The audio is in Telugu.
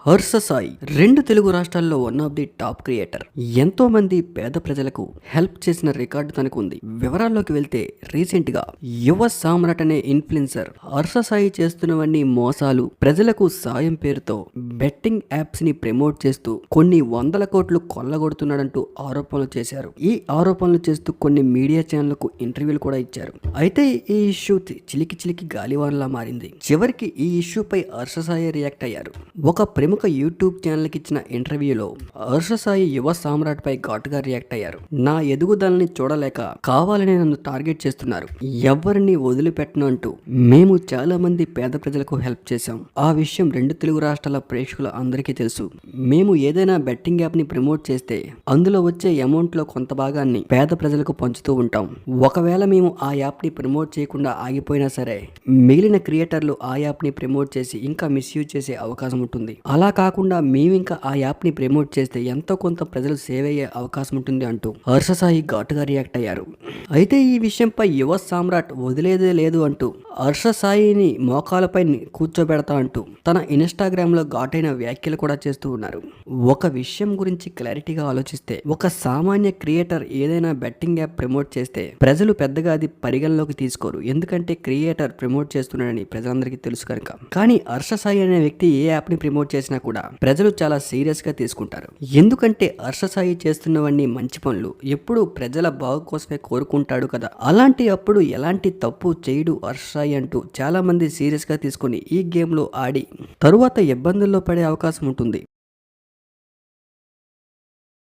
హర్ష సాయి రెండు తెలుగు రాష్ట్రాల్లో one of the top creator. ఎంతో మంది పేద ప్రజలకు హెల్ప్ చేసిన రికార్డు తనకు ఉంది. వివరాల్లోకి వెళ్తే రీసెంట్ గా యువ సామ్రాట్ అనే ఇన్ఫ్లుయెన్సర్ హర్ష సాయి చేస్తున్నవన్నీ మోసాలు, ప్రజలకు సాయం పేరుతో బెట్టింగ్ యాప్స్ ని ప్రమోట్ చేస్తూ కొన్ని వందల కోట్లు కొల్లగొడుతున్నాడంటూ ఆరోపణలు చేశారు. ఈ ఆరోపణలు చేస్తూ కొన్ని మీడియా ఛానళ్లకు ఇంటర్వ్యూలు కూడా ఇచ్చారు. అయితే ఈ ఇష్యూ చిలికి చిలికి గాలివానలా మారింది. చివరికి ఈ ఇష్యూపై హర్ష సాయి రియాక్ట్ అయ్యారు. ఒక ప్రముఖ యూట్యూబ్ ఛానల్కి ఇచ్చిన ఇంటర్వ్యూలో హర్ష సాయి యువ సామ్రాట్ పై ఘాటుగా రియాక్ట్ అయ్యారు. నా ఎదుగుదలని చూడలేక కావాలని నన్ను టార్గెట్ చేస్తున్నారు, ఎవరిని వదిలిపెట్టను అంటూ మేము చాలా మంది పేద ప్రజలకు హెల్ప్ చేశాం. ఆ విషయం రెండు తెలుగు రాష్ట్రాల ప్రేక్షకుల అందరికీ తెలుసు. మేము ఏదైనా బెట్టింగ్ యాప్ ని ప్రమోట్ చేస్తే అందులో వచ్చే అమౌంట్ లో కొంత భాగాన్ని పేద ప్రజలకు పంచుతూ ఉంటాం. ఒకవేళ మేము ఆ యాప్ ని ప్రమోట్ చేయకుండా ఆగిపోయినా సరే మిగిలిన క్రియేటర్లు ఆ యాప్ ని ప్రమోట్ చేసి ఇంకా మిస్యూజ్ చేసే అవకాశం ఉంటుంది. అలా కాకుండా మేము ఇంకా ఆ యాప్ ని ప్రమోట్ చేస్తే ఎంతో కొంత ప్రజలు సేవ్ అయ్యే అవకాశం ఉంటుంది అంటూ హర్ష సాయి ఘాటుగా రియాక్ట్ అయ్యారు. అయితే ఈ విషయంపై యువ సామ్రాట్ వదిలేదే లేదు అంటూ హర్ష సాయిని మోకాలపై కూర్చోబెడతా అంటూ తన ఇన్స్టాగ్రామ్ లో ఘాటైన వ్యాఖ్యలు కూడా చేస్తూ ఉన్నారు. ఒక విషయం గురించి క్లారిటీగా ఆలోచిస్తే, ఒక సామాన్య క్రియేటర్ ఏదైనా బెట్టింగ్ యాప్ ప్రమోట్ చేస్తే ప్రజలు పెద్దగా అది పరిగణలోకి తీసుకోరు, ఎందుకంటే క్రియేటర్ ప్రమోట్ చేస్తున్నాడని ప్రజలందరికీ తెలుసు కనుక. కానీ హర్ష సాయి అనే వ్యక్తి ఏ యాప్ ని ప్రమోట్ చేసినా కూడా ప్రజలు చాలా సీరియస్ గా తీసుకుంటారు. ఎందుకంటే హర్ష సాయి చేస్తున్నవన్నీ మంచి పనులు, ఎప్పుడు ప్రజల బాగు కోసమే కోరుకుంటాడు కదా. అలాంటి అప్పుడు ఎలాంటి తప్పు చేయడు హర్ష సాయి అంటూ చాలా మంది సీరియస్ గా తీసుకుని ఈ గేమ్ లో ఆడి తరువాత ఇబ్బందుల్లో పడే అవకాశం ఉంటుంది.